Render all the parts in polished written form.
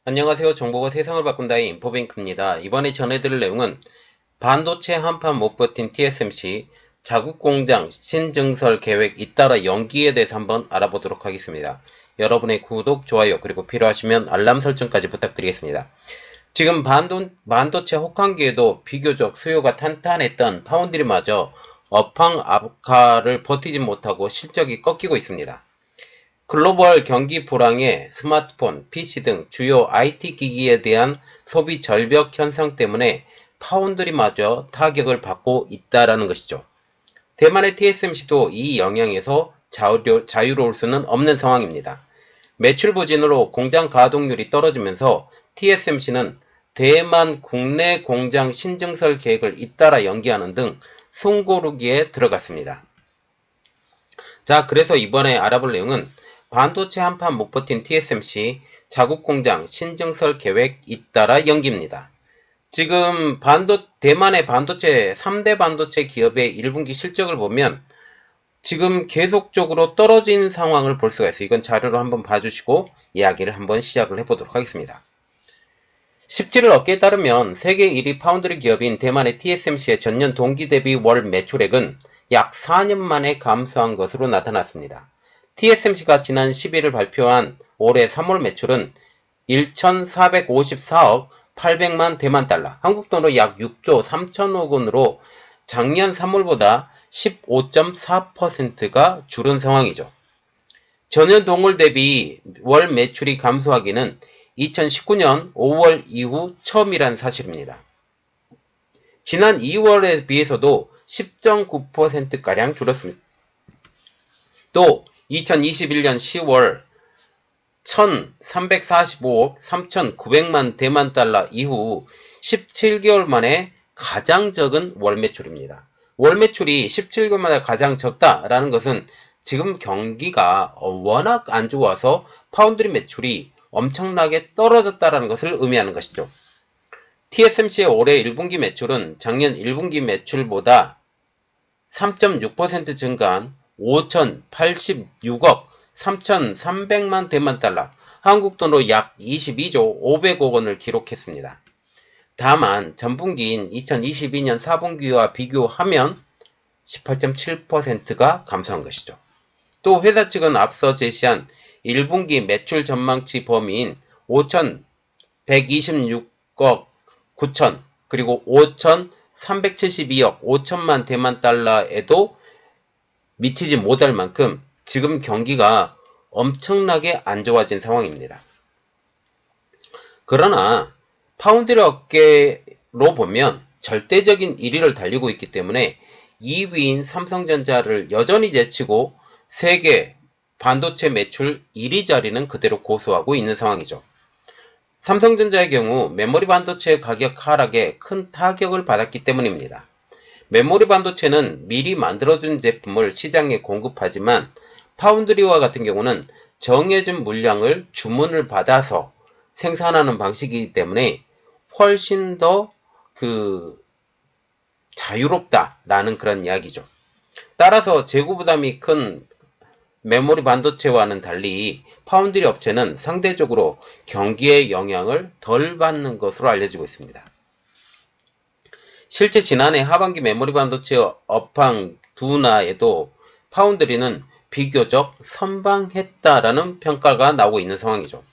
안녕하세요. 정보가 세상을 바꾼다의 인포뱅크입니다. 이번에 전해드릴 내용은 반도체 한판 못 버틴 TSMC 자국 공장 신증설 계획 잇따라 연기에 대해서 한번 알아보도록 하겠습니다. 여러분의 구독, 좋아요, 그리고 필요하시면 알람 설정까지 부탁드리겠습니다. 지금 반도체 혹한기에도 비교적 수요가 탄탄했던 파운드리마저 업황 악화를 버티지 못하고 실적이 꺾이고 있습니다. 글로벌 경기 불황에 스마트폰, PC 등 주요 IT 기기에 대한 소비 절벽 현상 때문에 파운드리마저 타격을 받고 있다라는 것이죠. 대만의 TSMC도 이 영향에서 자유로울 수는 없는 상황입니다. 매출 부진으로 공장 가동률이 떨어지면서 TSMC는 대만 국내 공장 신증설 계획을 잇따라 연기하는 등 숨고르기에 들어갔습니다. 자, 그래서 이번에 알아볼 내용은 반도체 한판 못 버틴 TSMC 자국 공장 신증설 계획 잇따라 연기입니다. 지금 대만의 반도체 3대 반도체 기업의 1분기 실적을 보면 지금 계속적으로 떨어진 상황을 볼 수가 있어요. 이건 자료로 한번 봐주시고 이야기를 한번 시작을 해보도록 하겠습니다. 17일 업계에 따르면 세계 1위 파운드리 기업인 대만의 TSMC의 전년 동기 대비 월 매출액은 약 4년 만에 감소한 것으로 나타났습니다. TSMC가 지난 10일을 발표한 올해 3월 매출은 1,454억 800만 대만 달러, 한국 돈으로 약 6조 3천억 원으로 작년 3월보다 15.4%가 줄은 상황이죠. 전년 동월 대비 월 매출이 감소하기는 2019년 5월 이후 처음이란 사실입니다. 지난 2월에 비해서도 10.9%가량 줄었습니다. 또 2021년 10월 1,345억 3,900만 대만 달러 이후 17개월 만에 가장 적은 월 매출입니다. 월 매출이 17개월 만에 가장 적다라는 것은 지금 경기가 워낙 안 좋아서 파운드리 매출이 엄청나게 떨어졌다라는 것을 의미하는 것이죠. TSMC의 올해 1분기 매출은 작년 1분기 매출보다 3.6% 증가한 5,086억 3,300만 대만 달러, 한국 돈으로 약 22조 500억 원을 기록했습니다. 다만 전분기인 2022년 4분기와 비교하면 18.7%가 감소한 것이죠. 또 회사 측은 앞서 제시한 1분기 매출 전망치 범위인 5,126억 9천 그리고 5,372억 5천만 대만 달러에도 미치지 못할 만큼 지금 경기가 엄청나게 안 좋아진 상황입니다. 그러나 파운드리 업계로 보면 절대적인 1위를 달리고 있기 때문에 2위인 삼성전자를 여전히 제치고 세계 반도체 매출 1위 자리는 그대로 고수하고 있는 상황이죠. 삼성전자의 경우 메모리 반도체 가격 하락에 큰 타격을 받았기 때문입니다. 메모리 반도체는 미리 만들어준 제품을 시장에 공급하지만 파운드리와 같은 경우는 정해진 물량을 주문을 받아서 생산하는 방식이기 때문에 훨씬 더 자유롭다라는 그런 이야기죠. 따라서 재고 부담이 큰 메모리 반도체와는 달리 파운드리 업체는 상대적으로 경기의 영향을 덜 받는 것으로 알려지고 있습니다. 실제 지난해 하반기 메모리 반도체 업황 둔화에도 파운드리는 비교적 선방했다라는 평가가 나오고 있는 상황이죠.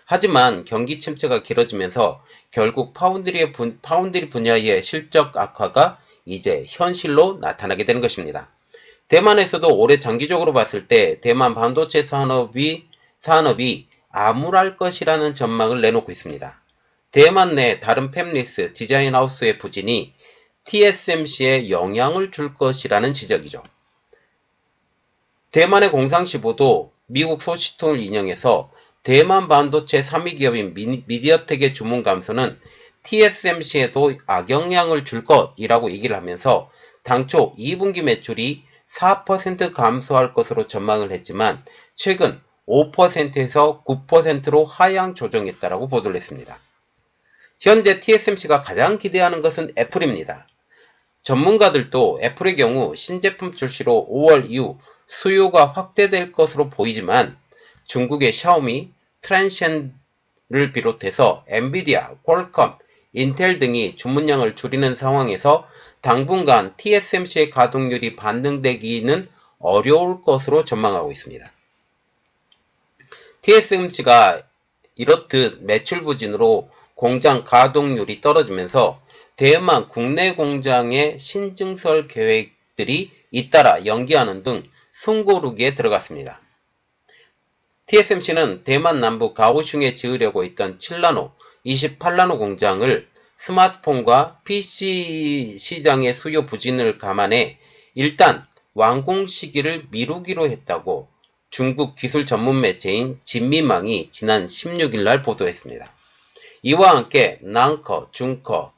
하지만 경기 침체가 길어지면서 결국 파운드리 분야의 실적 악화가 이제 현실로 나타나게 되는 것입니다. 대만에서도 올해 장기적으로 봤을 때 대만 반도체 산업이 암울할 것이라는 전망을 내놓고 있습니다. 대만 내 다른 팹리스 디자인 하우스의 부진이 TSMC에 영향을 줄 것이라는 지적이죠. 대만의 공상시보도 미국 소식통을 인용해서 대만 반도체 3위 기업인 미디어텍의 주문 감소는 TSMC에도 악영향을 줄 것이라고 얘기를 하면서 당초 2분기 매출이 4% 감소할 것으로 전망을 했지만 최근 5%에서 9%로 하향 조정했다라고 보도를 했습니다. 현재 TSMC가 가장 기대하는 것은 애플입니다. 전문가들도 애플의 경우 신제품 출시로 5월 이후 수요가 확대될 것으로 보이지만 중국의 샤오미, 를 비롯해서 엔비디아, 퀄컴, 인텔 등이 주문량을 줄이는 상황에서 당분간 TSMC의 가동률이 반등되기는 어려울 것으로 전망하고 있습니다. TSMC가 이렇듯 매출 부진으로 공장 가동률이 떨어지면서 대만 국내 공장의 신증설 계획들이 잇따라 연기하는 등 숨고르기에 들어갔습니다. TSMC는 대만 남부 가오슝에 지으려고 했던 7나노, 28나노 공장을 스마트폰과 PC 시장의 수요 부진을 감안해 일단 완공 시기를 미루기로 했다고 중국 기술 전문 매체인 진미망이 지난 16일 날 보도했습니다. 이와 함께 낭커, 중커,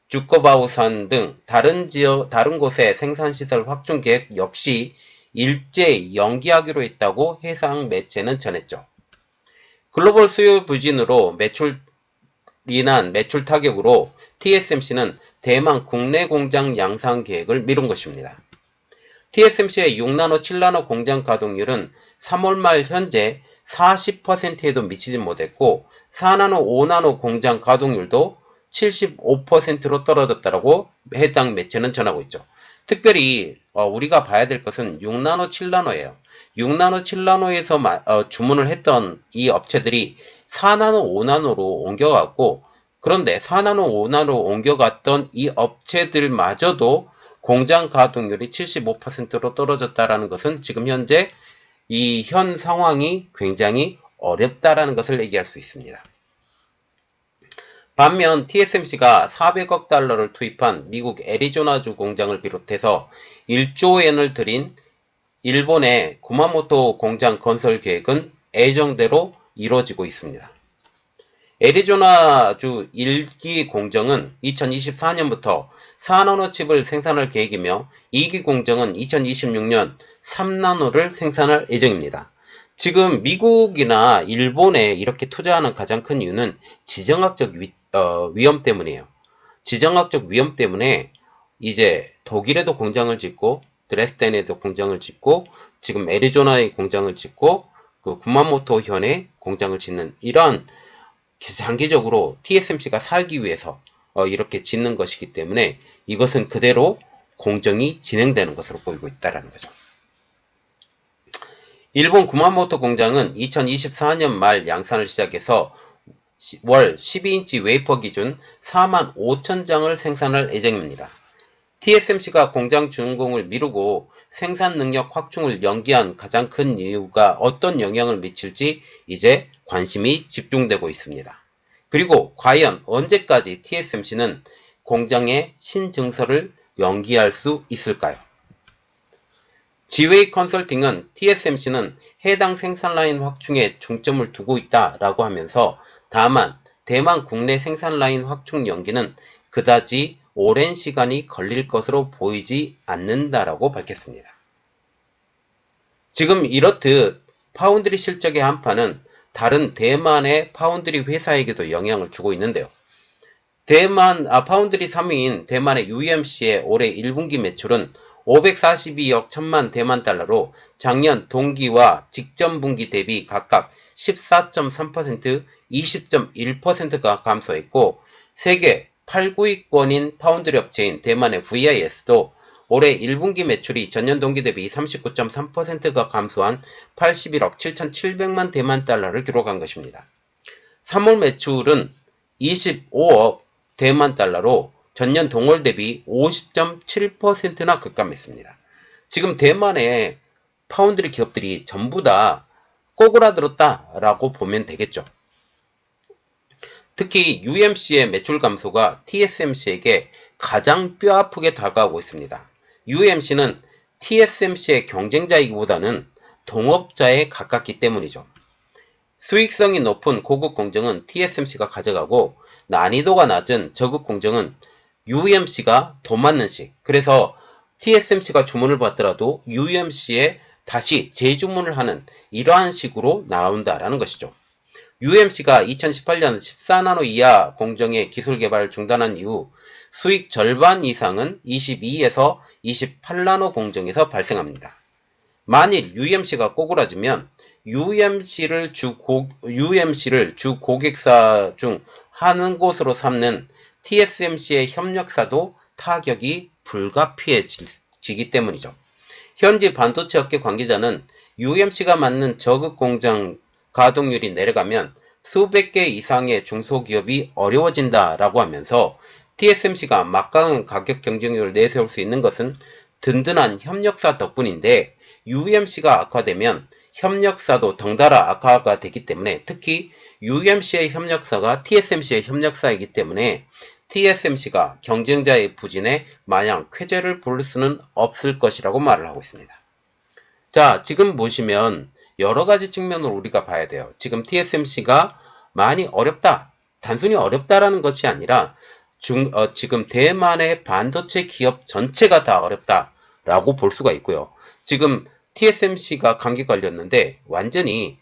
주커바오산 등 다른 곳의 생산시설 확충 계획 역시 일제히 연기하기로 했다고 해상 매체는 전했죠. 글로벌 수요 부진으로 인한 매출 타격으로 TSMC는 대만 국내 공장 양산 계획을 미룬 것입니다. TSMC의 6나노, 7나노 공장 가동률은 3월 말 현재 40%에도 미치지 못했고 4나노, 5나노 공장 가동률도 75%로 떨어졌다고 해당 매체는 전하고 있죠. 특별히 우리가 봐야 될 것은 6나노, 7나노예요. 6나노, 7나노에서 주문을 했던 이 업체들이 4나노, 5나노로 옮겨갔고 그런데 4나노, 5나노로 옮겨갔던 이 업체들마저도 공장 가동률이 75%로 떨어졌다는 것은 지금 현재 이 현 상황이 굉장히 어렵다라는 것을 얘기할 수 있습니다. 반면 TSMC가 400억 달러를 투입한 미국 애리조나주 공장을 비롯해서 1조 엔을 들인 일본의 구마모토 공장 건설 계획은 예정대로 이루어지고 있습니다. 애리조나주 1기 공정은 2024년부터 4나노 칩을 생산할 계획이며 2기 공정은 2026년 3나노를 생산할 예정입니다. 지금 미국이나 일본에 이렇게 투자하는 가장 큰 이유는 지정학적 위험 때문이에요. 지정학적 위험 때문에 이제 독일에도 공장을 짓고 드레스덴에도 공장을 짓고 지금 애리조나에 공장을 짓고 그 구마모토 현에 공장을 짓는 이런 장기적으로 TSMC가 살기 위해서 이렇게 짓는 것이기 때문에 이것은 그대로 공정이 진행되는 것으로 보이고 있다는 거죠. 일본 구마모토 공장은 2024년 말 양산을 시작해서 월 12인치 웨이퍼 기준 45,000장을 생산할 예정입니다. TSMC가 공장 준공을 미루고 생산 능력 확충을 연기한 가장 큰 이유가 어떤 영향을 미칠지 이제 관심이 집중되고 있습니다. 그리고 과연 언제까지 TSMC는 공장의 신증설을 연기할 수 있을까요? 지웨이 컨설팅은 TSMC는 해당 생산 라인 확충에 중점을 두고 있다라고 하면서 다만 대만 국내 생산 라인 확충 연기는 그다지 오랜 시간이 걸릴 것으로 보이지 않는다라고 밝혔습니다. 지금 이렇듯 파운드리 실적의 한파는 다른 대만의 파운드리 회사에게도 영향을 주고 있는데요. 파운드리 3위인 대만의 UMC의 올해 1분기 매출은 542억 1000만 대만 달러로 작년 동기와 직전 분기 대비 각각 14.3%, 20.1%가 감소했고 세계 8구위권인 파운드리 업체인 대만의 VIS도 올해 1분기 매출이 전년 동기 대비 39.3%가 감소한 81억 7700만 대만 달러를 기록한 것입니다. 3월 매출은 25억 대만 달러로 전년 동월 대비 50.7%나 급감했습니다. 지금 대만의 파운드리 기업들이 전부 다 꼬그라들었다라고 보면 되겠죠. 특히 UMC의 매출 감소가 TSMC에게 가장 뼈아프게 다가오고 있습니다. UMC는 TSMC의 경쟁자이기보다는 동업자에 가깝기 때문이죠. 수익성이 높은 고급 공정은 TSMC가 가져가고 난이도가 낮은 저급 공정은 UMC가 돈 맞는 식. 그래서 TSMC가 주문을 받더라도 UMC에 다시 재주문을 하는 이러한 식으로 나온다라는 것이죠. UMC가 2018년 14나노 이하 공정의 기술 개발을 중단한 이후 수익 절반 이상은 22에서 28나노 공정에서 발생합니다. 만일 UMC가 꼬꾸라지면 UMC를 주 고객사 중 한 곳으로 삼는 TSMC의 협력사도 타격이 불가피해지기 때문이죠. 현재 반도체 업계 관계자는 UMC가 맞는 저급 공장 가동률이 내려가면 수백 개 이상의 중소기업이 어려워진다라고 하면서 TSMC가 막강한 가격 경쟁력을 내세울 수 있는 것은 든든한 협력사 덕분인데 UMC가 악화되면 협력사도 덩달아 악화가 되기 때문에 특히 UMC의 협력사가 TSMC의 협력사이기 때문에 TSMC가 경쟁자의 부진에 마냥 쾌재를 부를 수는 없을 것이라고 말을 하고 있습니다. 자, 지금 보시면 여러 가지 측면으로 우리가 봐야 돼요. 지금 TSMC가 많이 어렵다. 단순히 어렵다라는 것이 아니라 지금 대만의 반도체 기업 전체가 다 어렵다라고 볼 수가 있고요. 지금 TSMC가 감기 걸렸는데 완전히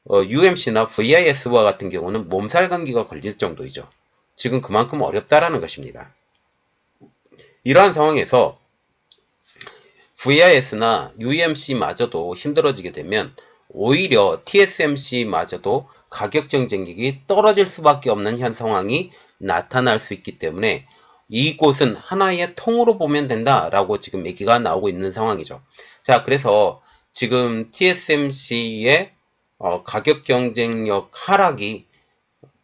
UMC나 VIS와 같은 경우는 몸살 감기가 걸릴 정도이죠. 지금 그만큼 어렵다라는 것입니다. 이러한 상황에서 VIS나 UMC마저도 힘들어지게 되면 오히려 TSMC마저도 가격 경쟁력이 떨어질 수밖에 없는 현 상황이 나타날 수 있기 때문에 이곳은 하나의 통으로 보면 된다라고 지금 얘기가 나오고 있는 상황이죠. 자, 그래서 지금 TSMC의 가격 경쟁력 하락이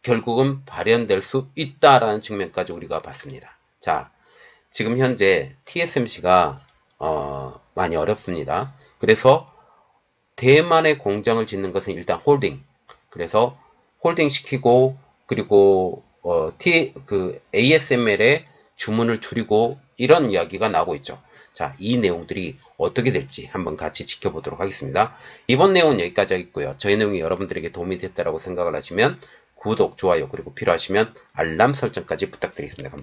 결국은 발현될 수 있다라는 측면까지 우리가 봤습니다. 자, 지금 현재 TSMC가 많이 어렵습니다. 그래서 대만의 공장을 짓는 것은 일단 홀딩. 그래서 홀딩 시키고 그리고 ASML의 주문을 줄이고 이런 이야기가 나오고 있죠. 자, 이 내용들이 어떻게 될지 한번 같이 지켜보도록 하겠습니다. 이번 내용은 여기까지 하겠고요. 저희 내용이 여러분들에게 도움이 됐다고 생각을 하시면 구독, 좋아요, 그리고 필요하시면 알람 설정까지 부탁드리겠습니다. 감사합니다.